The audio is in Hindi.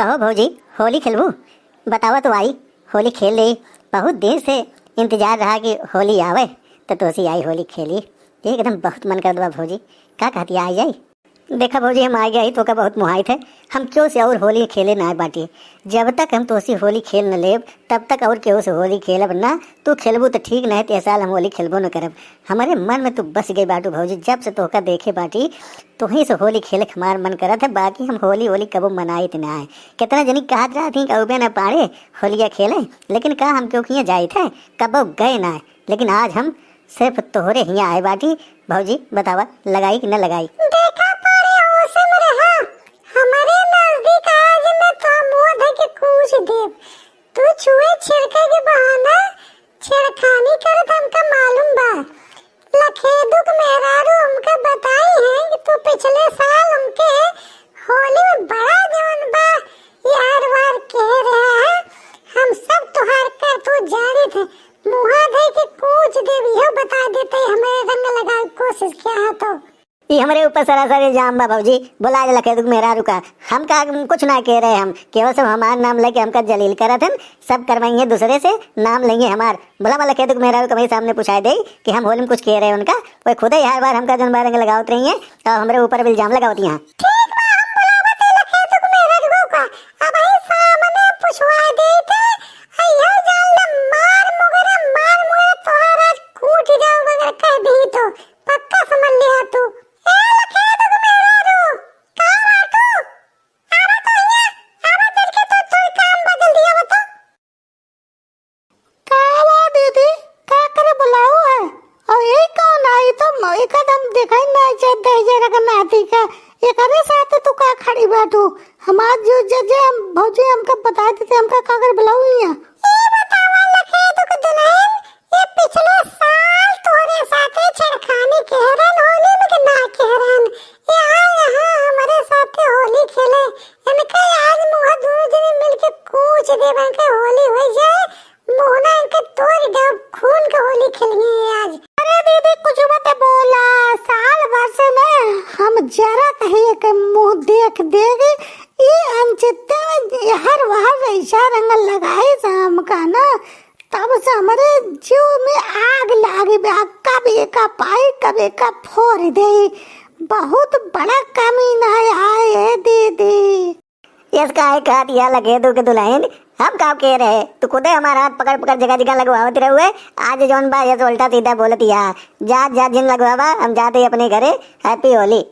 कहो भौजी, होली खेलबू? बतावा तो आई, होली खेल ली। बहुत देर से इंतजार रहा कि होली आवे तो तोसी आई होली खेली। एकदम बहुत मन कर दवा भौजी, का कहती आई जाई? देखा भौजी, हम आ गई तो का बहुत मुहाई थे। हम क्यों से और होली खेले ना बाटी। जब तक हम तोसी होली खेल न लेब तब तक और क्यों से होली खेलब ना। तू खेलबू तो ठीक, नहीं तो साल हम होली खेलबो न करब। हमारे मन में तू बस गई बाटू भौजी, जब से तोका देखे बाटी तो ही से होली खेले हमार मन करत है। बाकी हम होली कबो मनाई तो ना है। कितना जनी कहत रहा थी कबे न पाड़े होलिया खेले, लेकिन का हम क्यों किए जाए थे, कबो गए ना है। लेकिन आज हम सिर्फ तोहरे हियाँ आए बाटी। भौजी बतावा, लगाई कि न लगाई? देखा पड़े होसे में रहा, हमारे नजदीक आज मैं तो मुंह धो के कूच देव। तू छुए छिड़के के बहाना छेड़खानी करत हमका मालूम बा। लखे दुख मेहरारू हमका बताई है कि तू पिछले साल उनके होली में बड़ा जवन बा यार वार कह रहा है। हम सब तुहार कर तू जाने थे, मुहा धो के कूच देव यो बता देते हमें रंग लगाए कोशिश किया है तो ये हमारे ऊपर सरासर इल्जाम बा भौजी। बुला ले लखे दुख मेरा रुका, हम का कुछ ना कह रहे। हम केवल सब हमार नाम लेके हमका जलील करत हन। सब करवाएंगे दूसरे से, नाम लेंगे हमार। बोला मैं लखे दुख मेरा रुका मेरे सामने पूछाए दे कि हम होली में कुछ कह रहे हैं उनका। वो खुद ही हर बार हमका जन बार रंग लगावत रही है तो हमारे ऊपर इल्जाम लगावती हैं। ठीक बा, हम बुलावते लखे दुख मेरा रुका। अब आई सामने पूछवा देते अयो जान मार मुगरे तोहरा कूट जाओ मगर कह दी तो पक्का समझ लिया तू। ए लखे दुख मेरा रू का बातू आवा तो हिया आवा चल के तो काम बदल दिया बता। कावा दीदी का करे बुलाओ है और ये कौन आई? तो एकदम दिखाई ना चाहते जरा नाती का ये करे साथ तू का खड़ी बैठू। हमार जो जजे हम भौजी हमका बता देते हमका का कर बुलाओ हिया। ए बतावा लखे दुख दुल्हन, ये पिछले साल तोरे साथे छेड़खानी कहरन होली में के ना कहरन। यहाँ हमारे साथे होली खेले, इनके आज मुँह दोनों जने मिलके कूच देवा के होली हो जाए। मुँह इनके तोड़ दो, खून के होली खेलेंगे आज। अरे दीदी कुछ मत बोला, साल भर से ना हम जरा कहिए के मुंह देख देगी ये अनचित्ते में हर बार ऐसा रंग लगाए हमका ना, तब से हमारे जीव में आग लागे बे। कभी का पाई कभी का फोड़ दे, बहुत बड़ा कमी ना आए दीदी। इसका है कहा दिया लगे दो के दुल्हन, हम का कह रहे? तू खुद ही हमारा हाथ पकड़ पकड़ जगह जगह लगवावत रहे। आज जौन बा ये तो उल्टा सीधा बोलती है। जा जा जिन लगवावा, हम जाते अपने घरे। हैप्पी होली।